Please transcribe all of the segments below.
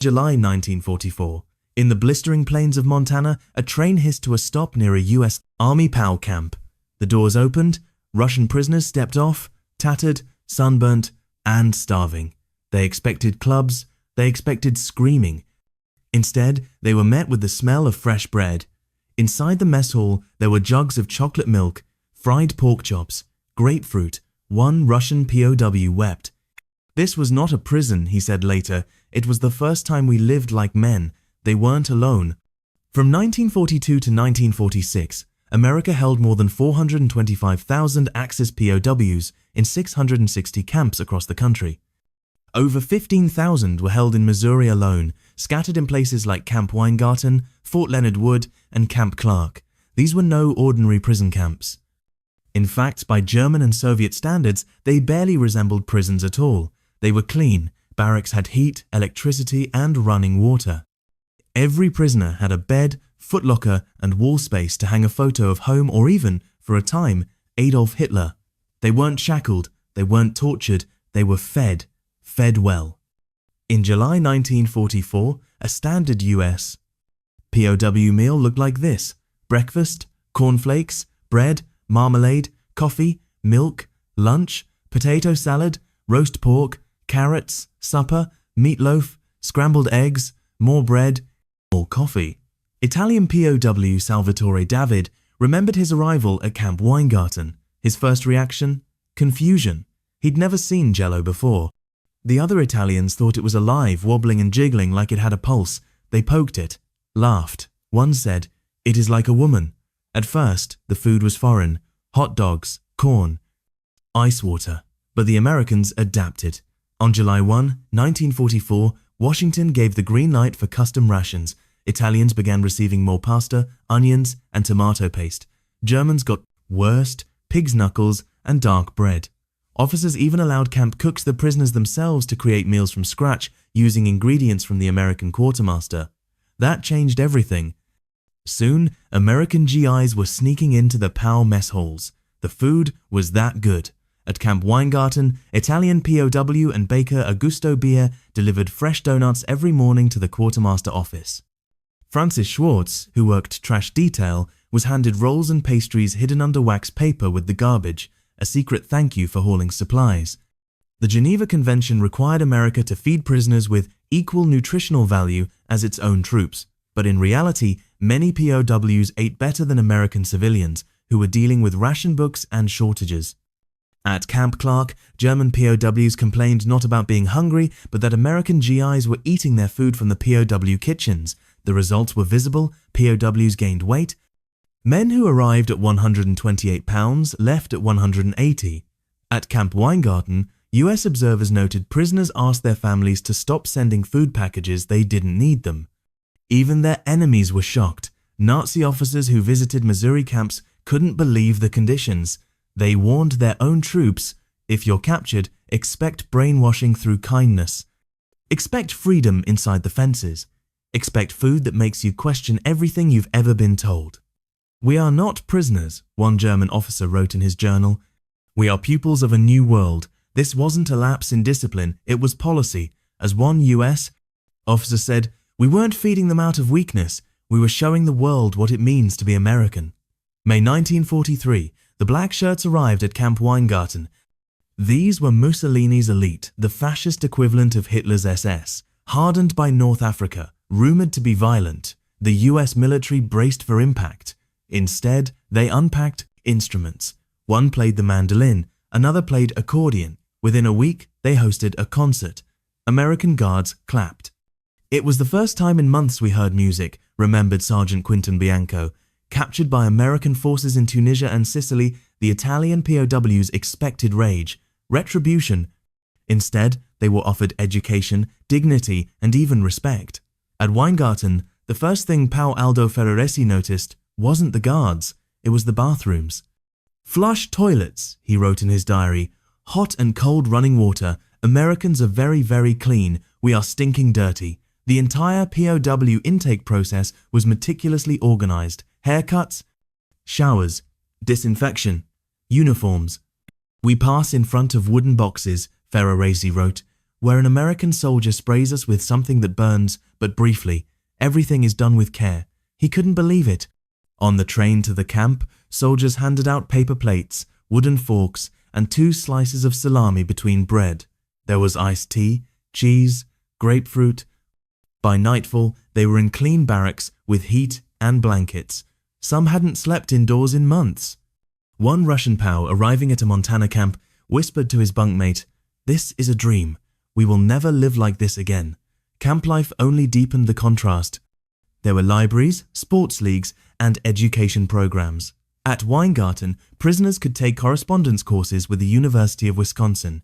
July 1944. In the blistering plains of Montana, a train hissed to a stop near a U.S. Army POW camp. The doors opened, Russian prisoners stepped off, tattered, sunburnt, and starving. They expected clubs, they expected screaming. Instead, they were met with the smell of fresh bread. Inside the mess hall, there were jugs of chocolate milk, fried pork chops, grapefruit. One Russian POW wept. "This was not a prison," he said later. "It was the first time we lived like men. They weren't alone." From 1942 to 1946, America held more than 425,000 Axis POWs in 660 camps across the country. Over 15,000 were held in Missouri alone, scattered in places like Camp Weingarten, Fort Leonard Wood, and Camp Clark. These were no ordinary prison camps. In fact, by German and Soviet standards, they barely resembled prisons at all. They were clean, barracks had heat, electricity, and running water. Every prisoner had a bed, footlocker, and wall space to hang a photo of home or even, for a time, Adolf Hitler. They weren't shackled, they weren't tortured, they were fed well. In July 1944, a standard US POW meal looked like this: breakfast, cornflakes, bread, marmalade, coffee, milk, lunch, potato salad, roast pork, carrots, supper, meatloaf, scrambled eggs, more bread, more coffee. Italian POW Salvatore David remembered his arrival at Camp Weingarten. His first reaction? Confusion. He'd never seen Jello before. The other Italians thought it was alive, wobbling and jiggling like it had a pulse. They poked it, laughed. One said, "It is like a woman." At first, the food was foreign: hot dogs, corn, ice water. But the Americans adapted. On July 1, 1944, Washington gave the green light for custom rations. Italians began receiving more pasta, onions, and tomato paste. Germans got wurst, pig's knuckles, and dark bread. Officers even allowed camp cooks, the prisoners themselves, to create meals from scratch using ingredients from the American quartermaster. That changed everything. Soon, American GIs were sneaking into the POW mess halls. The food was that good. At Camp Weingarten, Italian POW and baker Augusto Beer delivered fresh donuts every morning to the quartermaster office. Francis Schwartz, who worked trash detail, was handed rolls and pastries hidden under wax paper with the garbage, a secret thank you for hauling supplies. The Geneva Convention required America to feed prisoners with equal nutritional value as its own troops, but in reality, many POWs ate better than American civilians, who were dealing with ration books and shortages. At Camp Clark, German POWs complained not about being hungry, but that American GIs were eating their food from the POW kitchens. The results were visible: POWs gained weight. Men who arrived at 128 pounds left at 180. At Camp Weingarten, US observers noted prisoners asked their families to stop sending food packages; they didn't need them. Even their enemies were shocked. Nazi officers who visited Missouri camps couldn't believe the conditions. They warned their own troops, "If you're captured, expect brainwashing through kindness. Expect freedom inside the fences. Expect food that makes you question everything you've ever been told." "We are not prisoners," one German officer wrote in his journal. "We are pupils of a new world. This wasn't a lapse in discipline, it was policy." As one US officer said, "We weren't feeding them out of weakness, we were showing the world what it means to be American." May 1943, the black shirts arrived at Camp Weingarten. These were Mussolini's elite, the fascist equivalent of Hitler's SS. Hardened by North Africa, rumored to be violent, the US military braced for impact. Instead, they unpacked instruments. One played the mandolin, another played accordion. Within a week, they hosted a concert. American guards clapped. "It was the first time in months we heard music," remembered Sergeant Quinton Bianco. Captured by American forces in Tunisia and Sicily, the Italian POWs expected rage, retribution. Instead, they were offered education, dignity, and even respect. At Weingarten, the first thing POW Aldo Ferraresi noticed wasn't the guards, it was the bathrooms. "Flush toilets," he wrote in his diary. "Hot and cold running water. Americans are very, very clean. We are stinking dirty." The entire POW intake process was meticulously organized. Haircuts, showers, disinfection, uniforms. "We pass in front of wooden boxes," Ferraresi wrote. where an American soldier sprays us with something that burns, but briefly. Everything is done with care. He couldn't believe it. On the train to the camp, soldiers handed out paper plates, wooden forks, and 2 slices of salami between bread. There was iced tea, cheese, grapefruit. By nightfall, they were in clean barracks with heat and blankets. Some hadn't slept indoors in months. One Russian POW arriving at a Montana camp whispered to his bunkmate, "This is a dream. We will never live like this again." Camp life only deepened the contrast. There were libraries, sports leagues, and education programs. At Weingarten, prisoners could take correspondence courses with the University of Wisconsin.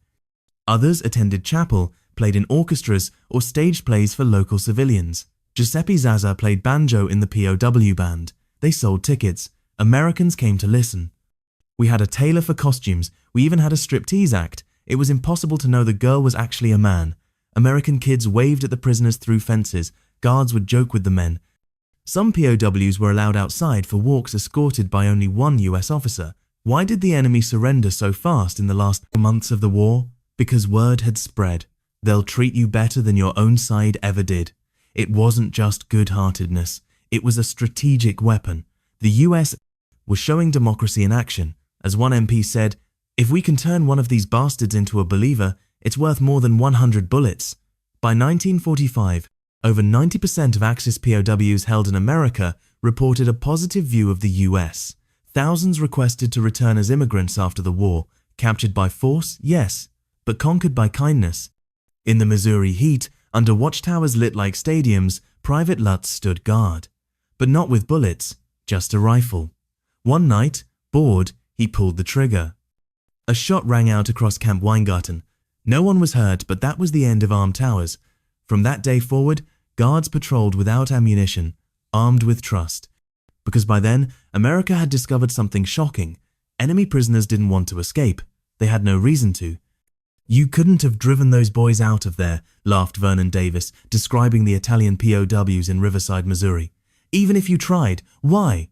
Others attended chapel, played in orchestras, or staged plays for local civilians. Giuseppe Zaza played banjo in the POW band. They sold tickets. Americans came to listen. We had a tailor for costumes. We even had a striptease act. It was impossible to know the girl was actually a man. American kids waved at the prisoners through fences. Guards would joke with the men. Some POWs were allowed outside for walks escorted by only one US officer. Why did the enemy surrender so fast in the last months of the war? Because word had spread. They'll treat you better than your own side ever did. It wasn't just good-heartedness. It was a strategic weapon. The US was showing democracy in action. As one MP said, "If we can turn one of these bastards into a believer, it's worth more than 100 bullets." By 1945, over 90% of Axis POWs held in America reported a positive view of the US. Thousands requested to return as immigrants after the war, captured by force, yes, but conquered by kindness. In the Missouri heat, under watchtowers lit like stadiums, Private Lutz stood guard. But not with bullets, just a rifle. One night, bored, he pulled the trigger. A shot rang out across Camp Weingarten. No one was hurt, but that was the end of armed towers. From that day forward, guards patrolled without ammunition, armed with trust. Because by then, America had discovered something shocking. Enemy prisoners didn't want to escape. They had no reason to. "You couldn't have driven those boys out of there," laughed Vernon Davis, describing the Italian POWs in Riverside, Missouri. "Even if you tried. Why?"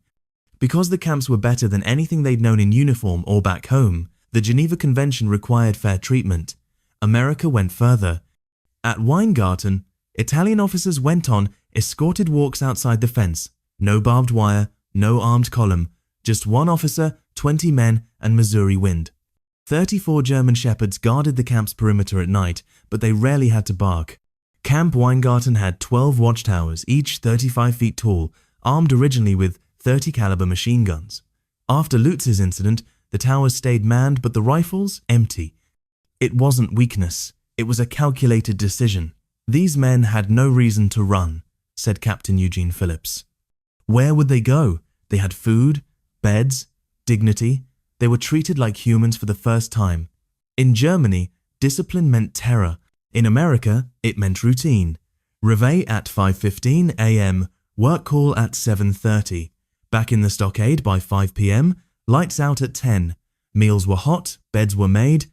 Because the camps were better than anything they'd known in uniform or back home, the Geneva Convention required fair treatment. America went further. At Weingarten, Italian officers went on escorted walks outside the fence. No barbed wire, no armed column, just one officer, 20 men, and Missouri wind. 34 German shepherds guarded the camp's perimeter at night, but they rarely had to bark. Camp Weingarten had 12 watchtowers, each 35 feet tall, armed originally with 30 caliber machine guns. After Lutz's incident, the towers stayed manned, but the rifles empty. It wasn't weakness, it was a calculated decision. "These men had no reason to run," said Captain Eugene Phillips. Where would they go? They had food, beds, dignity. They were treated like humans for the first time. In Germany, discipline meant terror. In America, it meant routine. Reveille at 5:15 a.m., work call at 7:30. Back in the stockade by 5 p.m., lights out at 10. Meals were hot, beds were made.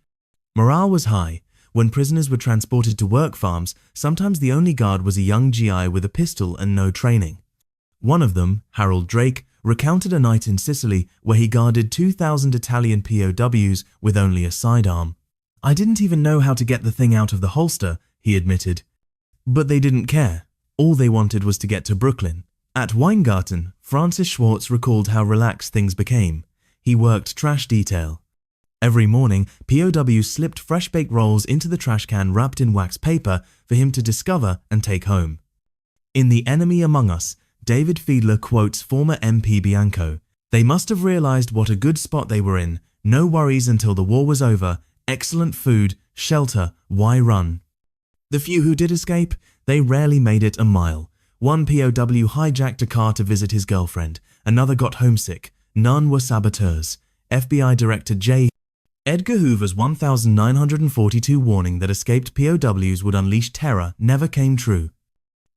Morale was high. When prisoners were transported to work farms, sometimes the only guard was a young GI with a pistol and no training. One of them, Harold Drake, recounted a night in Sicily where he guarded 2,000 Italian POWs with only a sidearm. "I didn't even know how to get the thing out of the holster," he admitted. But they didn't care. All they wanted was to get to Brooklyn. At Weingarten, Francis Schwartz recalled how relaxed things became. He worked trash detail. Every morning, POWs slipped fresh-baked rolls into the trash can wrapped in wax paper for him to discover and take home. In The Enemy Among Us, David Fiedler quotes former MP Bianco, "They must have realized what a good spot they were in. No worries until the war was over. Excellent food, shelter, why run?" The few who did escape, they rarely made it a mile. One POW hijacked a car to visit his girlfriend. Another got homesick. None were saboteurs. FBI Director J. Edgar Hoover's 1942 warning that escaped POWs would unleash terror never came true.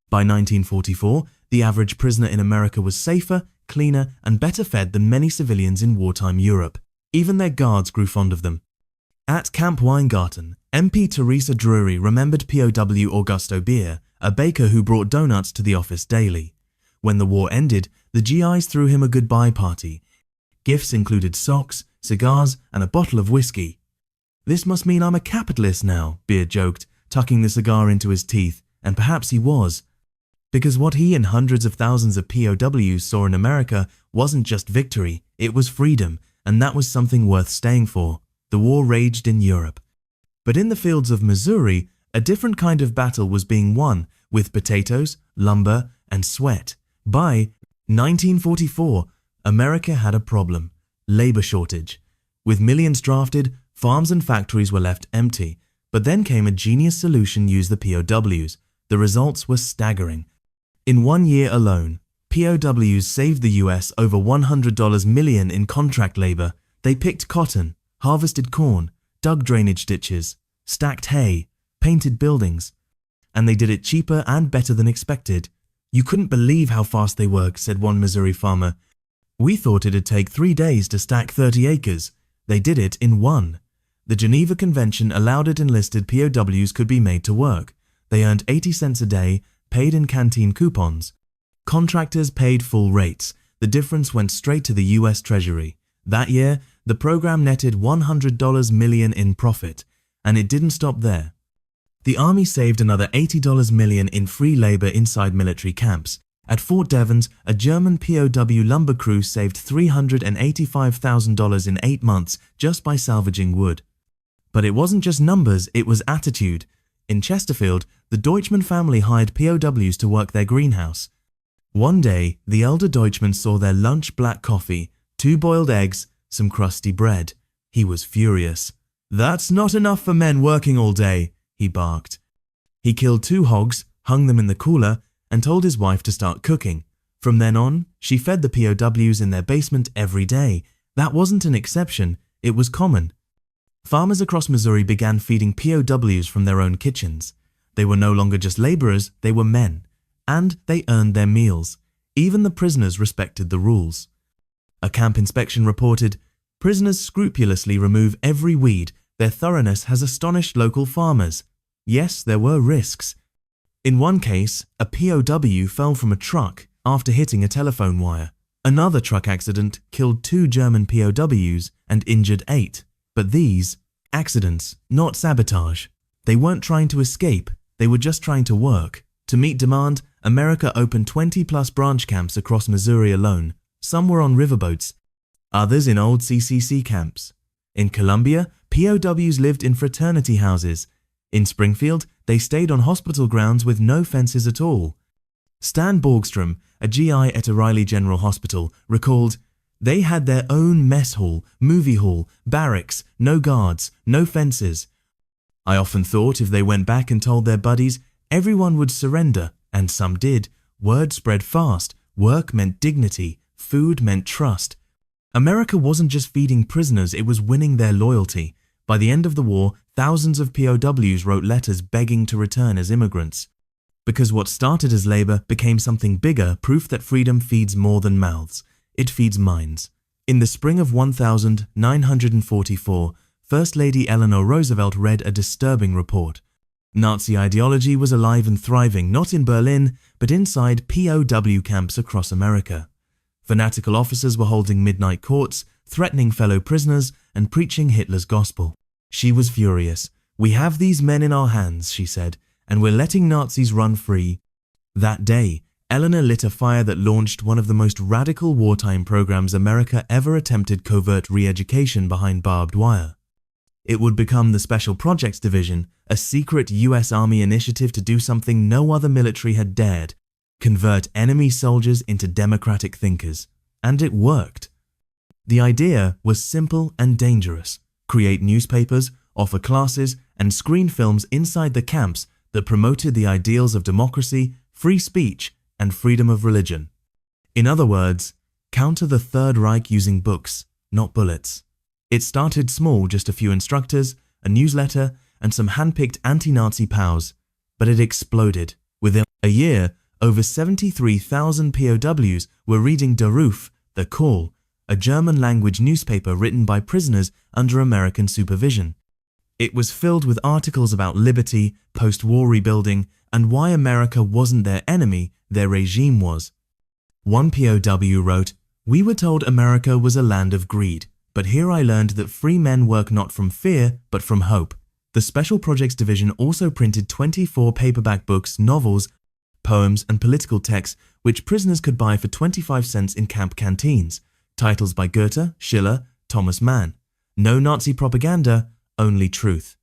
By 1944, the average prisoner in America was safer, cleaner, and better fed than many civilians in wartime Europe. Even their guards grew fond of them. At Camp Weingarten, MP Teresa Drury remembered POW Augusto Beer, a baker who brought donuts to the office daily. When the war ended, the GIs threw him a goodbye party. Gifts included socks, cigars, and a bottle of whiskey. "This must mean I'm a capitalist now," Beer joked, tucking the cigar into his teeth, and perhaps he was. Because what he and hundreds of thousands of POWs saw in America wasn't just victory, it was freedom, and that was something worth staying for. The war raged in Europe. But in the fields of Missouri, a different kind of battle was being won, with potatoes, lumber, and sweat. By 1944, America had a problem: labor shortage. With millions drafted, farms and factories were left empty. But then came a genius solution: use the POWs. The results were staggering. In 1 year alone, POWs saved the US over $100 million in contract labor. They picked cotton, harvested corn, dug drainage ditches, stacked hay, painted buildings, and they did it cheaper and better than expected. "You couldn't believe how fast they work," said one Missouri farmer. "We thought it'd take 3 days to stack 30 acres. They did it in 1. The Geneva Convention allowed it, enlisted POWs could be made to work. They earned 80 cents a day, paid in canteen coupons. Contractors paid full rates. The difference went straight to the US Treasury. That year, the program netted $100 million in profit, and it didn't stop there. The Army saved another $80 million in free labor inside military camps. At Fort Devens, a German POW lumber crew saved $385,000 in 8 months just by salvaging wood. But it wasn't just numbers, it was attitude. In Chesterfield, the Deutschman family hired POWs to work their greenhouse. One day, the elder Deutschman saw their lunch: black coffee, 2 boiled eggs, some crusty bread. He was furious. "That's not enough for men working all day," he barked. He killed 2 hogs, hung them in the cooler, and told his wife to start cooking. From then on, she fed the POWs in their basement every day. That wasn't an exception, it was common. Farmers across Missouri began feeding POWs from their own kitchens. They were no longer just laborers, they were men. And they earned their meals. Even the prisoners respected the rules. A camp inspection reported, "Prisoners scrupulously remove every weed. Their thoroughness has astonished local farmers." Yes, there were risks. In one case, a POW fell from a truck after hitting a telephone wire. Another truck accident killed 2 German POWs and injured 8. But these accidents, not sabotage. They weren't trying to escape, they were just trying to work. To meet demand, America opened 20+ branch camps across Missouri alone. Some were on riverboats, others in old CCC camps. In Columbia, POWs lived in fraternity houses. In Springfield, they stayed on hospital grounds with no fences at all. Stan Borgstrom, a GI at O'Reilly General Hospital, recalled, "They had their own mess hall, movie hall, barracks, no guards, no fences. I often thought if they went back and told their buddies, everyone would surrender, and some did. Word spread fast. Work meant dignity. Food meant trust." America wasn't just feeding prisoners, it was winning their loyalty. By the end of the war, thousands of POWs wrote letters begging to return as immigrants. Because what started as labor became something bigger, proof that freedom feeds more than mouths. It feeds minds. In the spring of 1944, First Lady Eleanor Roosevelt read a disturbing report. Nazi ideology was alive and thriving, not in Berlin, but inside POW camps across America. Fanatical officers were holding midnight courts, threatening fellow prisoners, and preaching Hitler's gospel. She was furious. "We have these men in our hands," she said, "and we're letting Nazis run free." That day, Eleanor lit a fire that launched one of the most radical wartime programs America ever attempted: covert re-education behind barbed wire. It would become the Special Projects Division, a secret US Army initiative to do something no other military had dared: convert enemy soldiers into democratic thinkers. And it worked. The idea was simple and dangerous: create newspapers, offer classes, and screen films inside the camps that promoted the ideals of democracy, free speech, and freedom of religion. In other words, counter the Third Reich using books, not bullets. It started small, just a few instructors, a newsletter, and some hand-picked anti-Nazi POWs, but it exploded. Within a year, over 73,000 POWs were reading Der Ruf, The Call, a German-language newspaper written by prisoners under American supervision. It was filled with articles about liberty, post-war rebuilding, and why America wasn't their enemy, their regime was. One POW wrote, "We were told America was a land of greed, but here I learned that free men work not from fear, but from hope. The Special Projects Division also printed 24 paperback books, novels, poems, and political texts which prisoners could buy for 25 cents in camp canteens. Titles by Goethe, Schiller, Thomas Mann. No Nazi propaganda, only truth.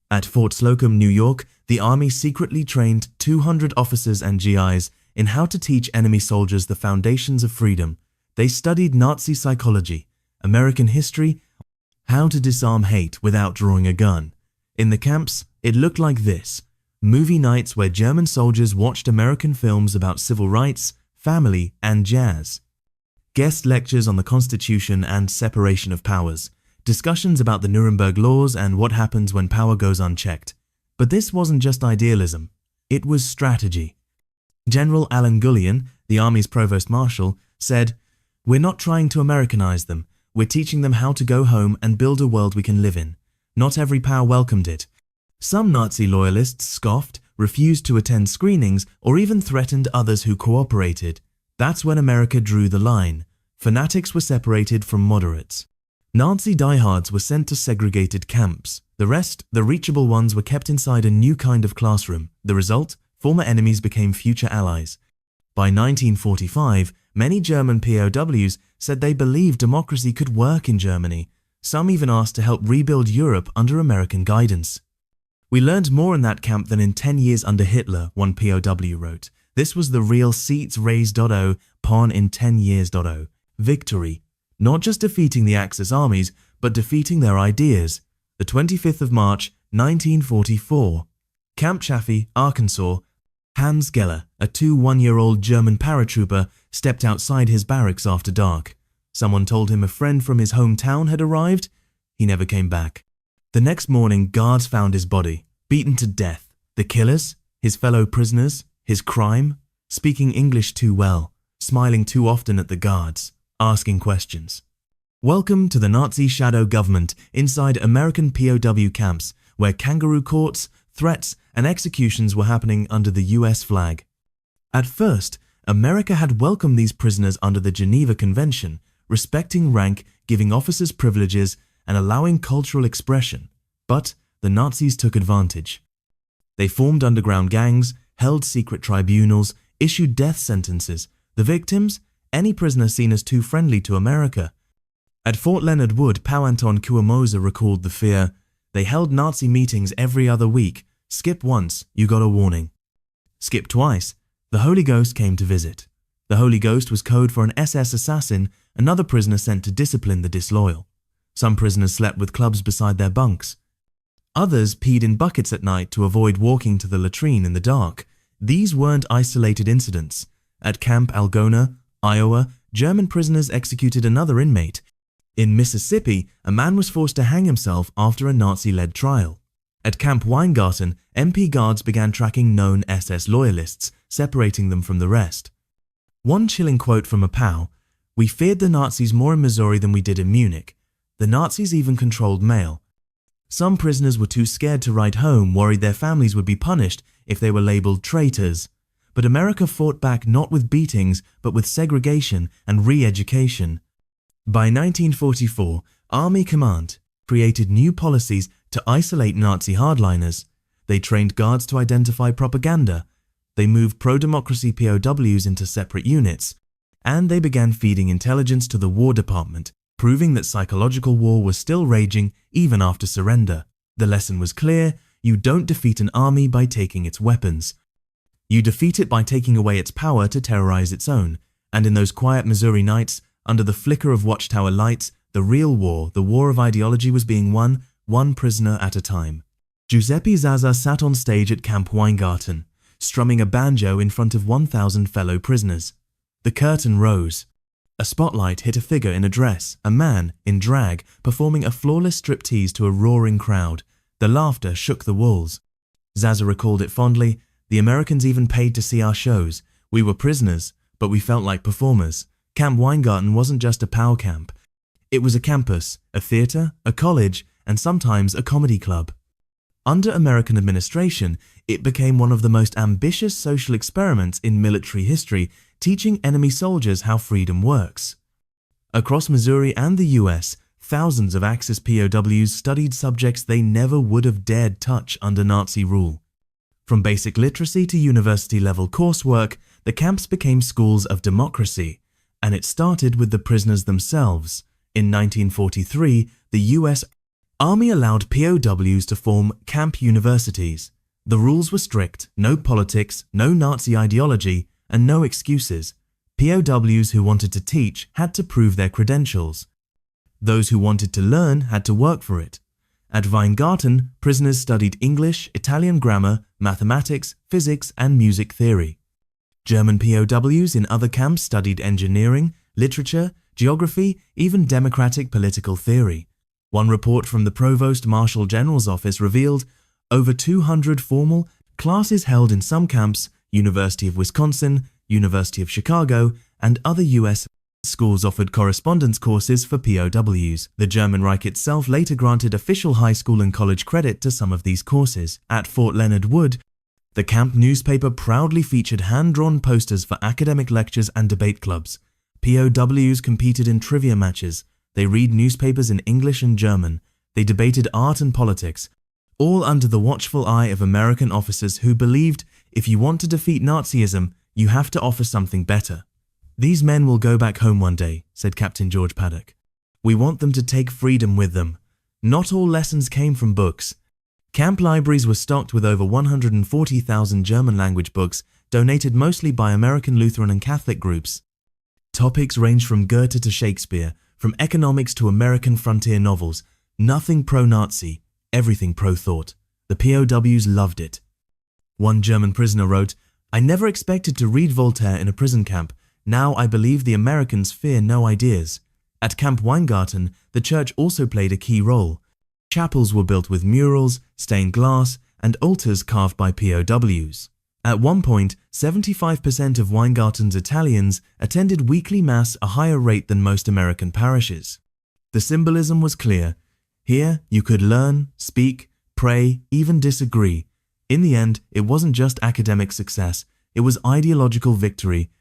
At Fort Slocum, New York, the Army secretly trained 200 officers and GIs in how to teach enemy soldiers the foundations of freedom. They studied Nazi psychology, American history, how to disarm hate without drawing a gun. In the camps, it looked like this: movie nights where German soldiers watched American films about civil rights, family, and jazz. Guest lectures on the Constitution and separation of powers. Discussions about the Nuremberg laws and what happens when power goes unchecked. But this wasn't just idealism, it was strategy. General Alan Gullion, the Army's provost marshal, said, "We're not trying to Americanize them, we're teaching them how to go home and build a world we can live in." Not every POW welcomed it. Some Nazi loyalists scoffed, refused to attend screenings, or even threatened others who cooperated. That's when America drew the line. Fanatics were separated from moderates. Nazi diehards were sent to segregated camps. The rest, the reachable ones, were kept inside a new kind of classroom. The result? Former enemies became future allies. By 1945, many German POWs said they believed democracy could work in Germany. Some even asked to help rebuild Europe under American guidance. "We learned more in that camp than in 10 years under Hitler," one POW wrote. This was the real seats raised.o, pawn in 10 years.o. Victory. Not just defeating the Axis armies, but defeating their ideas. The 25th of March, 1944. Camp Chaffee, Arkansas. Hans Geller, a 21-year-old German paratrooper, stepped outside his barracks after dark. Someone told him a friend from his hometown had arrived. He never came back. The next morning, guards found his body, beaten to death. The killers? His fellow prisoners? His crime? Speaking English too well, smiling too often at the guards, asking questions. Welcome to the Nazi shadow government inside American POW camps, where kangaroo courts, threats, and executions were happening under the US flag. At first, America had welcomed these prisoners under the Geneva Convention, respecting rank, giving officers privileges, and allowing cultural expression. But the Nazis took advantage. They formed underground gangs, held secret tribunals, issued death sentences. The victims? Any prisoner seen as too friendly to America. At Fort Leonard Wood, POW Anton Kuamoza recalled the fear. They held Nazi meetings every other week. Skip once, you got a warning. Skip twice, the Holy Ghost came to visit. The Holy Ghost was code for an SS assassin, another prisoner sent to discipline the disloyal. Some prisoners slept with clubs beside their bunks. Others peed in buckets at night to avoid walking to the latrine in the dark. These weren't isolated incidents. At Camp Algona, Iowa, German prisoners executed another inmate. In Mississippi, a man was forced to hang himself after a Nazi-led trial. At Camp Weingarten, MP guards began tracking known SS loyalists, separating them from the rest. One chilling quote from a POW: "We feared the Nazis more in Missouri than we did in Munich. The Nazis even controlled mail. Some prisoners were too scared to write home, worried their families would be punished if they were labeled traitors. But America fought back not with beatings, but with segregation and re-education." By 1944, Army Command created new policies to isolate Nazi hardliners. They trained guards to identify propaganda. They moved pro-democracy POWs into separate units. And they began feeding intelligence to the War Department, proving that psychological war was still raging even after surrender. The lesson was clear: you don't defeat an army by taking its weapons. You defeat it by taking away its power to terrorize its own. And in those quiet Missouri nights, under the flicker of watchtower lights, the real war, the war of ideology, was being won, one prisoner at a time. Giuseppe Zaza sat on stage at Camp Weingarten, strumming a banjo in front of 1,000 fellow prisoners. The curtain rose. A spotlight hit a figure in a dress, a man, in drag, performing a flawless striptease to a roaring crowd. The laughter shook the walls. Zaza recalled it fondly. "The Americans even paid to see our shows. We were prisoners, but we felt like performers." Camp Weingarten wasn't just a POW camp. It was a campus, a theater, a college, and sometimes a comedy club. Under American administration, it became one of the most ambitious social experiments in military history, teaching enemy soldiers how freedom works. Across Missouri and the US, thousands of Axis POWs studied subjects they never would have dared touch under Nazi rule. From basic literacy to university-level coursework, the camps became schools of democracy, and it started with the prisoners themselves. In 1943, the US Army allowed POWs to form camp universities. The rules were strict: no politics, no Nazi ideology, and no excuses. POWs who wanted to teach had to prove their credentials. Those who wanted to learn had to work for it. At Weingarten, prisoners studied English, Italian grammar, mathematics, physics, and music theory. German POWs in other camps studied engineering, literature, geography, even democratic political theory. One report from the Provost Marshal General's office revealed over 200 formal classes held in some camps: University of Wisconsin, University of Chicago, and other US schools offered correspondence courses for POWs. The German Reich itself later granted official high school and college credit to some of these courses. At Fort Leonard Wood, the camp newspaper proudly featured hand-drawn posters for academic lectures and debate clubs. POWs competed in trivia matches. They read newspapers in English and German. They debated art and politics, all under the watchful eye of American officers who believed if you want to defeat Nazism, you have to offer something better. "These men will go back home one day," said Captain George Paddock. "We want them to take freedom with them." Not all lessons came from books. Camp libraries were stocked with over 140,000 German-language books, donated mostly by American Lutheran and Catholic groups. Topics ranged from Goethe to Shakespeare, from economics to American frontier novels. Nothing pro-Nazi, everything pro-thought. The POWs loved it. One German prisoner wrote, "I never expected to read Voltaire in a prison camp. Now I believe the Americans fear no ideas." At Camp Weingarten, the church also played a key role. Chapels were built with murals, stained glass, and altars carved by POWs. At one point, 75% of Weingarten's Italians attended weekly mass, a higher rate than most American parishes. The symbolism was clear. Here, you could learn, speak, pray, even disagree. In the end, it wasn't just academic success, it was ideological victory.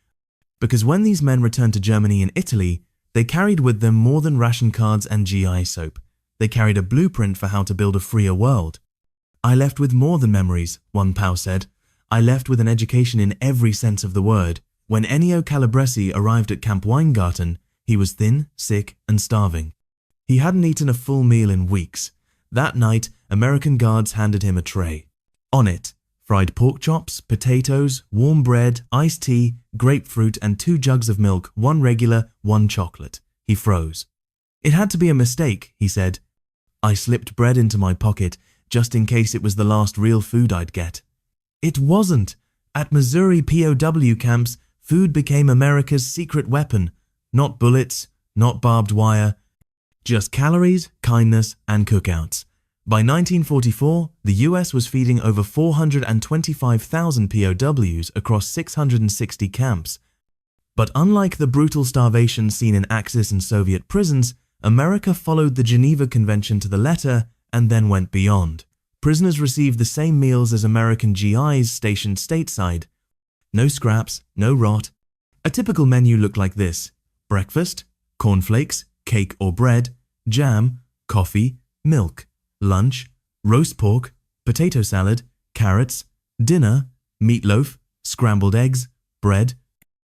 Because when these men returned to Germany and Italy, they carried with them more than ration cards and GI soap. They carried a blueprint for how to build a freer world. "I left with more than memories," one POW said. "I left with an education in every sense of the word." When Ennio Calabresi arrived at Camp Weingarten, he was thin, sick, and starving. He hadn't eaten a full meal in weeks. That night, American guards handed him a tray. On it, fried pork chops, potatoes, warm bread, iced tea, grapefruit, and 2 jugs of milk, 1 regular, 1 chocolate. He froze. "It had to be a mistake," he said. "I slipped bread into my pocket, just in case it was the last real food I'd get." It wasn't. At Missouri POW camps, food became America's secret weapon. Not bullets, not barbed wire, just calories, kindness, and cookouts. By 1944, the US was feeding over 425,000 POWs across 660 camps. But unlike the brutal starvation seen in Axis and Soviet prisons, America followed the Geneva Convention to the letter and then went beyond. Prisoners received the same meals as American GIs stationed stateside. No scraps, no rot. A typical menu looked like this: breakfast, cornflakes, cake or bread, jam, coffee, milk; lunch, roast pork, potato salad, carrots; dinner, meatloaf, scrambled eggs, bread,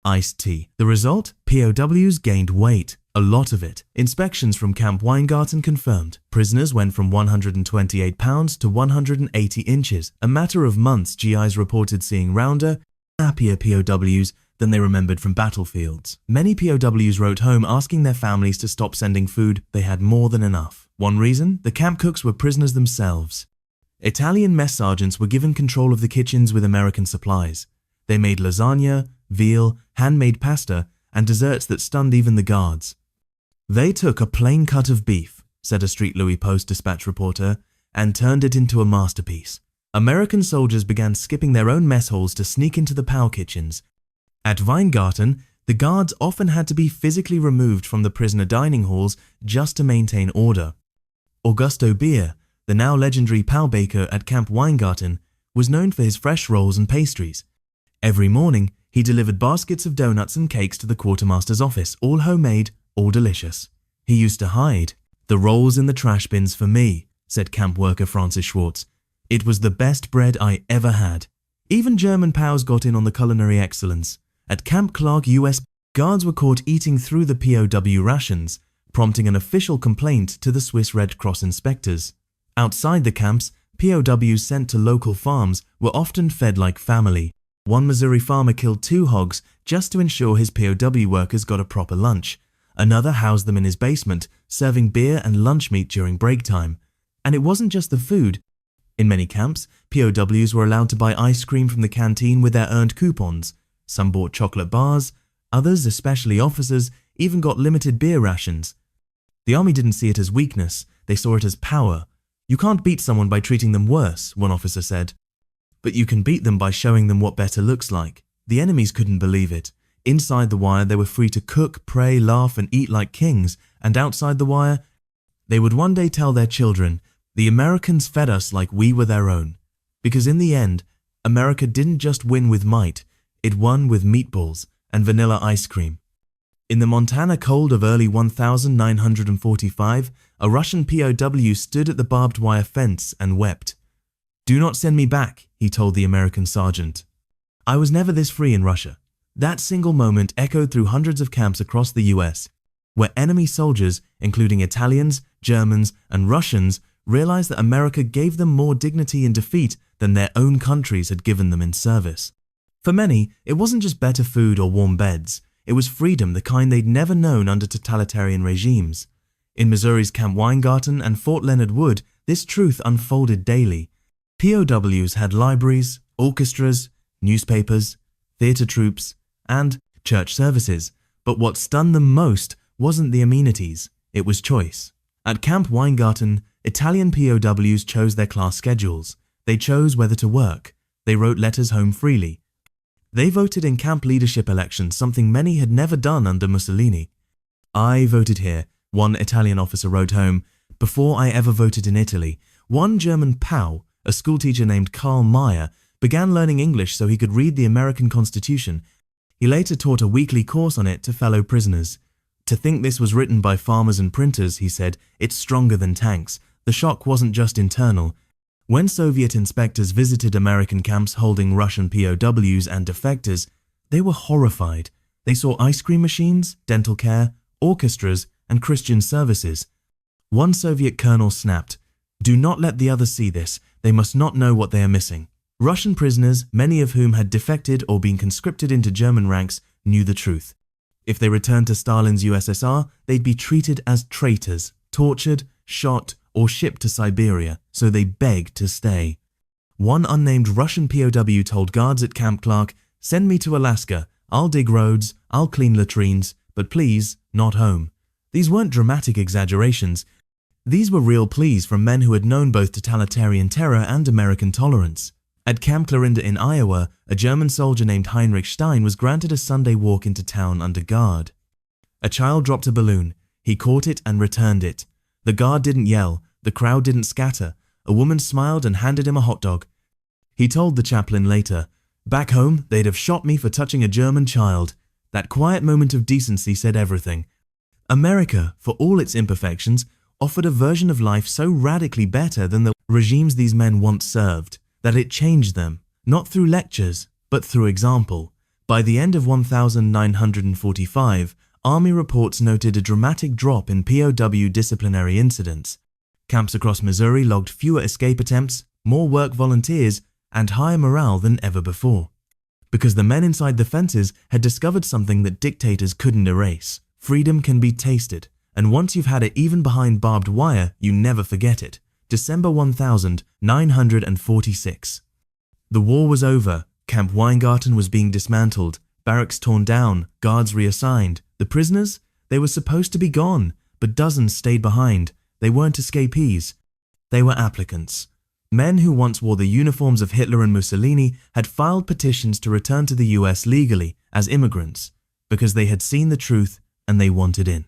iced tea. The result? POWs gained weight. A lot of it. Inspections from Camp Weingarten confirmed. Prisoners went from 128 pounds to 180 inches. A matter of months, GIs reported seeing rounder, happier POWs than they remembered from battlefields. Many POWs wrote home asking their families to stop sending food. They had more than enough. One reason? The camp cooks were prisoners themselves. Italian mess sergeants were given control of the kitchens with American supplies. They made lasagna, veal, handmade pasta, and desserts that stunned even the guards. "They took a plain cut of beef," said a Street Louis Post-Dispatch reporter, "and turned it into a masterpiece." American soldiers began skipping their own mess halls to sneak into the POW kitchens. At Weingarten, the guards often had to be physically removed from the prisoner dining halls just to maintain order. Augusto Beer, the now legendary POW baker at Camp Weingarten, was known for his fresh rolls and pastries. Every morning, he delivered baskets of donuts and cakes to the quartermaster's office, all homemade, all delicious. He used to hide. "The rolls in the trash bins for me," said camp worker Francis Schwartz. "It was the best bread I ever had." Even German POWs got in on the culinary excellence. At Camp Clark, US, guards were caught eating through the POW rations, prompting an official complaint to the Swiss Red Cross inspectors. Outside the camps, POWs sent to local farms were often fed like family. One Missouri farmer killed 2 hogs just to ensure his POW workers got a proper lunch. Another housed them in his basement, serving beer and lunch meat during break time. And it wasn't just the food. In many camps, POWs were allowed to buy ice cream from the canteen with their earned coupons. Some bought chocolate bars. Others, especially officers, even got limited beer rations. The army didn't see it as weakness, they saw it as power. "You can't beat someone by treating them worse," one officer said. "But you can beat them by showing them what better looks like." The enemies couldn't believe it. Inside the wire, they were free to cook, pray, laugh, and eat like kings. And outside the wire, they would one day tell their children, "The Americans fed us like we were their own." Because in the end, America didn't just win with might, it won with meatballs and vanilla ice cream. In the Montana cold of early 1945, a Russian POW stood at the barbed wire fence and wept. "Do not send me back," he told the American sergeant. "I was never this free in Russia." That single moment echoed through hundreds of camps across the US, where enemy soldiers, including Italians, Germans, and Russians, realized that America gave them more dignity in defeat than their own countries had given them in service. For many, it wasn't just better food or warm beds. It was freedom, the kind they'd never known under totalitarian regimes. In Missouri's Camp Weingarten and Fort Leonard Wood, this truth unfolded daily. POWs had libraries, orchestras, newspapers, theater troupes, and church services. But what stunned them most wasn't the amenities, it was choice. At Camp Weingarten, Italian POWs chose their class schedules. They chose whether to work. They wrote letters home freely. They voted in camp leadership elections, something many had never done under Mussolini. "I voted here," one Italian officer wrote home, "before I ever voted in Italy." One German POW, a schoolteacher named Karl Mayer, began learning English so he could read the American Constitution. He later taught a weekly course on it to fellow prisoners. "To think this was written by farmers and printers," he said, "it's stronger than tanks." The shock wasn't just internal. When Soviet inspectors visited American camps holding Russian POWs and defectors, they were horrified. They saw ice cream machines, dental care, orchestras, and Christian services. One Soviet colonel snapped, "Do not let the others see this. They must not know what they are missing." Russian prisoners, many of whom had defected or been conscripted into German ranks, knew the truth. If they returned to Stalin's USSR, they'd be treated as traitors, tortured, shot, or shipped to Siberia, so they begged to stay. One unnamed Russian POW told guards at Camp Clark, "Send me to Alaska. I'll dig roads, I'll clean latrines, but please, not home." These weren't dramatic exaggerations. These were real pleas from men who had known both totalitarian terror and American tolerance. At Camp Clarinda in Iowa, a German soldier named Heinrich Stein was granted a Sunday walk into town under guard. A child dropped a balloon. He caught it and returned it. The guard didn't yell, the crowd didn't scatter. A woman smiled and handed him a hot dog. He told the chaplain later, "Back home, they'd have shot me for touching a German child." That quiet moment of decency said everything. America, for all its imperfections, offered a version of life so radically better than the regimes these men once served, that it changed them, not through lectures, but through example. By the end of 1945, Army reports noted a dramatic drop in POW disciplinary incidents. Camps across Missouri logged fewer escape attempts, more work volunteers, and higher morale than ever before. Because the men inside the fences had discovered something that dictators couldn't erase. Freedom can be tasted, and once you've had it even behind barbed wire, you never forget it. December 1946. The war was over. Camp Weingarten was being dismantled, barracks torn down, guards reassigned. The prisoners? They were supposed to be gone, but dozens stayed behind. They weren't escapees. They were applicants. Men who once wore the uniforms of Hitler and Mussolini had filed petitions to return to the US legally as immigrants because they had seen the truth and they wanted in.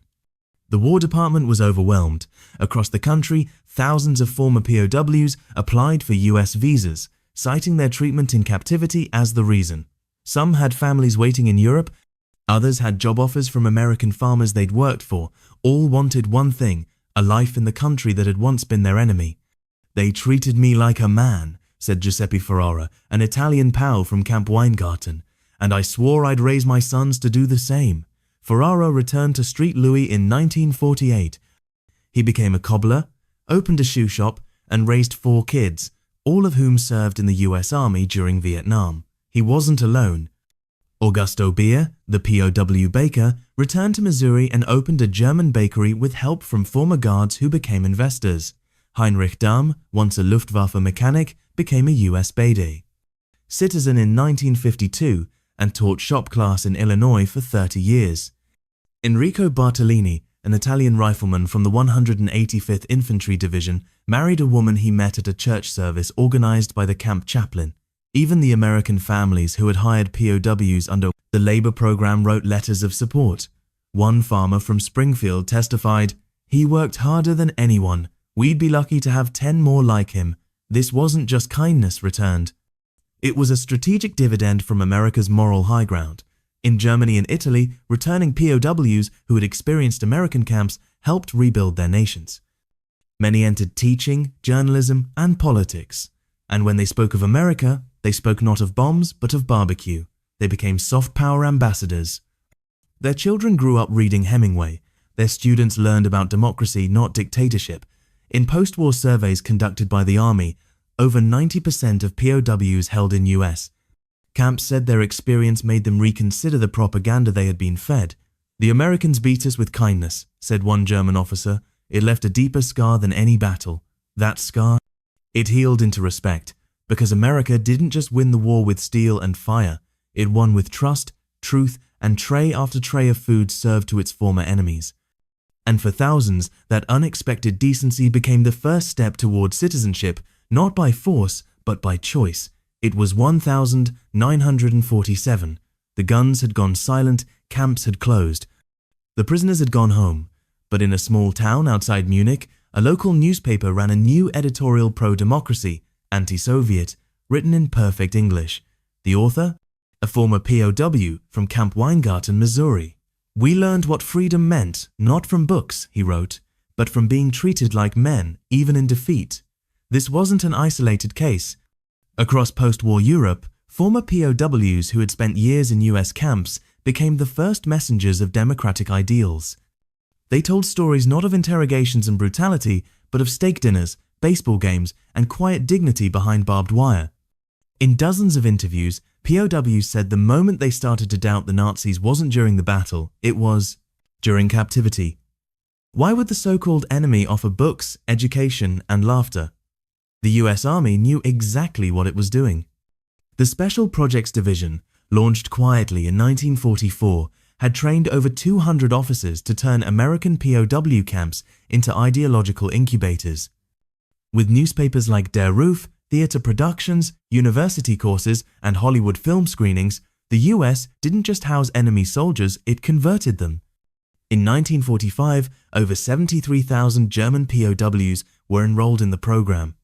The War Department was overwhelmed. Across the country, thousands of former POWs applied for US visas, citing their treatment in captivity as the reason. Some had families waiting in Europe. Others had job offers from American farmers they'd worked for. All wanted one thing: a life in the country that had once been their enemy. "They treated me like a man," said Giuseppe Ferrara, an Italian POW from Camp Weingarten, "and I swore I'd raise my sons to do the same." Ferrara returned to Street Louis in 1948. He became a cobbler, opened a shoe shop, and raised 4 kids, all of whom served in the US Army during Vietnam. He wasn't alone. Augusto Beer, the POW baker, returned to Missouri and opened a German bakery with help from former guards who became investors. Heinrich Dahm, once a Luftwaffe mechanic, became a US Baide. Citizen in 1952 and taught shop class in Illinois for 30 years. Enrico Bartolini, an Italian rifleman from the 185th Infantry Division, married a woman he met at a church service organized by the camp chaplain. Even the American families who had hired POWs under the labor program wrote letters of support. One farmer from Springfield testified, "He worked harder than anyone. We'd be lucky to have 10 more like him. This wasn't just kindness returned. It was a strategic dividend from America's moral high ground." In Germany and Italy, returning POWs who had experienced American camps helped rebuild their nations. Many entered teaching, journalism, and politics. And when they spoke of America, they spoke not of bombs, but of barbecue. They became soft power ambassadors. Their children grew up reading Hemingway. Their students learned about democracy, not dictatorship. In post-war surveys conducted by the Army, over 90% of POWs held in US camps said their experience made them reconsider the propaganda they had been fed. "The Americans beat us with kindness," said one German officer. "It left a deeper scar than any battle. That scar, it healed into respect, because America didn't just win the war with steel and fire. It won with trust, truth, and tray after tray of food served to its former enemies." And for thousands, that unexpected decency became the first step toward citizenship, not by force, but by choice. It was 1947. The guns had gone silent, camps had closed. The prisoners had gone home. But in a small town outside Munich, a local newspaper ran a new editorial pro-democracy, anti-Soviet, written in perfect English. The author? A former POW from Camp Weingarten, Missouri. "We learned what freedom meant, not from books," he wrote, "but from being treated like men, even in defeat." This wasn't an isolated case. Across post-war Europe, former POWs who had spent years in US camps became the first messengers of democratic ideals. They told stories not of interrogations and brutality, but of steak dinners, baseball games, and quiet dignity behind barbed wire. In dozens of interviews, POWs said the moment they started to doubt the Nazis wasn't during the battle, it was during captivity. Why would the so-called enemy offer books, education, and laughter? The US Army knew exactly what it was doing. The Special Projects Division, launched quietly in 1944, had trained over 200 officers to turn American POW camps into ideological incubators. With newspapers like Der Ruf, theater productions, university courses, and Hollywood film screenings, the US didn't just house enemy soldiers, it converted them. In 1945, over 73,000 German POWs were enrolled in the program.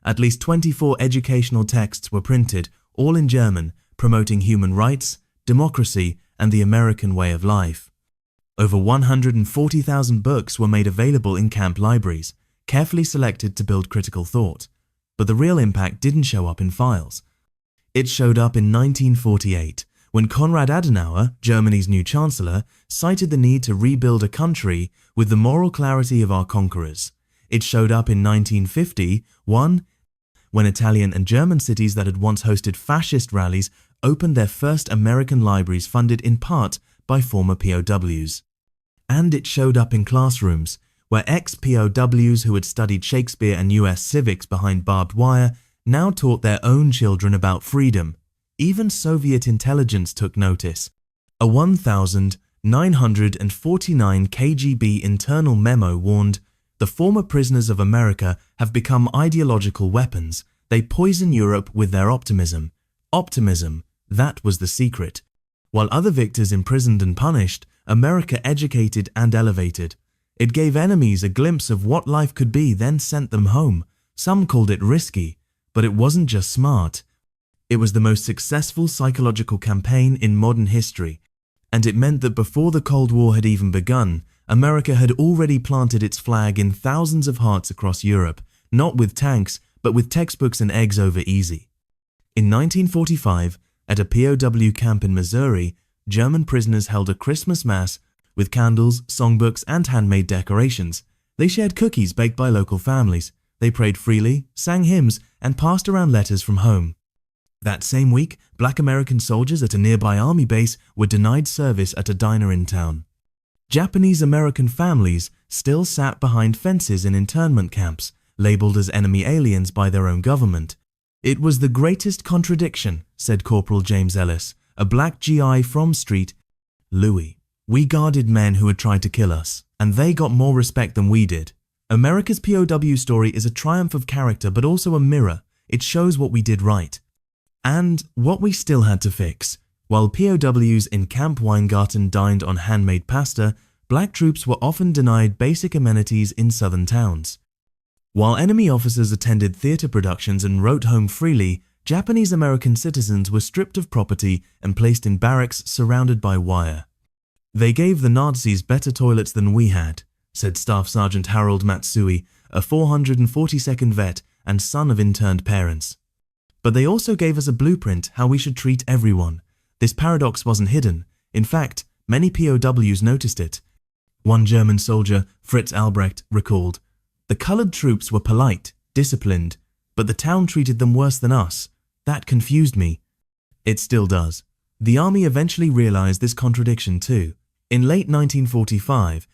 At least 24 educational texts were printed, all in German, promoting human rights, democracy, and the American way of life. Over 140,000 books were made available in camp libraries, carefully selected to build critical thought. But the real impact didn't show up in files. It showed up in 1948, when Konrad Adenauer, Germany's new chancellor, cited the need to rebuild a country with the moral clarity of our conquerors. It showed up in 1951, when Italian and German cities that had once hosted fascist rallies opened their first American libraries funded in part by former POWs. And it showed up in classrooms, where ex-POWs who had studied Shakespeare and US civics behind barbed wire now taught their own children about freedom. Even Soviet intelligence took notice. A 1,949 KGB internal memo warned, "The former prisoners of America have become ideological weapons. They poison Europe with their optimism." Optimism, that was the secret. While other victors imprisoned and punished, America educated and elevated. It gave enemies a glimpse of what life could be, then sent them home. Some called it risky, but it wasn't just smart. It was the most successful psychological campaign in modern history, and it meant that before the Cold War had even begun, America had already planted its flag in thousands of hearts across Europe, not with tanks, but with textbooks and eggs over easy. In 1945, at a POW camp in Missouri, German prisoners held a Christmas mass with candles, songbooks, and handmade decorations. They shared cookies baked by local families. They prayed freely, sang hymns, and passed around letters from home. That same week, Black American soldiers at a nearby army base were denied service at a diner in town. Japanese American families still sat behind fences in internment camps, labeled as enemy aliens by their own government. It was the greatest contradiction, said Corporal James Ellis, a black GI from Street Louis. We guarded men who had tried to kill us, and they got more respect than we did. America's POW story is a triumph of character, but also a mirror. It shows what we did right and what we still had to fix. While POWs in Camp Weingarten dined on handmade pasta, black troops were often denied basic amenities in southern towns. While enemy officers attended theater productions and wrote home freely, Japanese American citizens were stripped of property and placed in barracks surrounded by wire. They gave the Nazis better toilets than we had, said Staff Sergeant Harold Matsui, a 442nd vet and son of interned parents. But they also gave us a blueprint how we should treat everyone. This paradox wasn't hidden. In fact, many POWs noticed it. One German soldier, Fritz Albrecht, recalled, "The colored troops were polite, disciplined, but the town treated them worse than us. That confused me." It still does. The army eventually realized this contradiction too. In late 1945,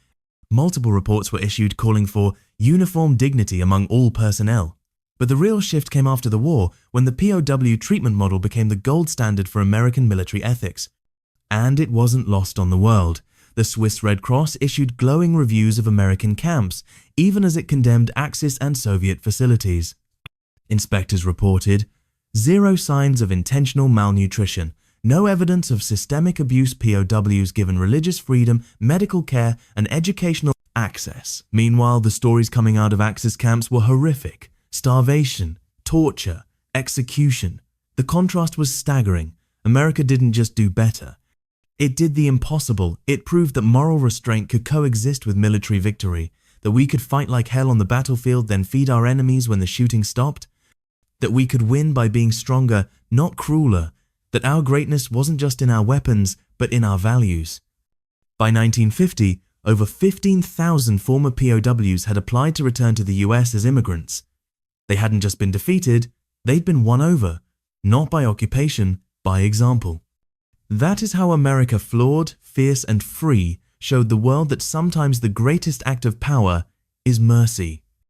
multiple reports were issued calling for uniform dignity among all personnel. But the real shift came after the war, when the POW treatment model became the gold standard for American military ethics. And it wasn't lost on the world. The Swiss Red Cross issued glowing reviews of American camps, even as it condemned Axis and Soviet facilities. Inspectors reported, "Zero signs of intentional malnutrition, no evidence of systemic abuse, POWs given religious freedom, medical care, and educational access." Meanwhile, the stories coming out of Axis camps were horrific. Starvation, torture, execution. The contrast was staggering. America didn't just do better. It did the impossible. It proved that moral restraint could coexist with military victory, that we could fight like hell on the battlefield, then feed our enemies when the shooting stopped, that we could win by being stronger, not crueler, that our greatness wasn't just in our weapons, but in our values. By 1950, over 15,000 former POWs had applied to return to the US as immigrants. They hadn't just been defeated, they'd been won over, not by occupation, by example. That is how America, flawed, fierce, and free, showed the world that sometimes the greatest act of power is mercy.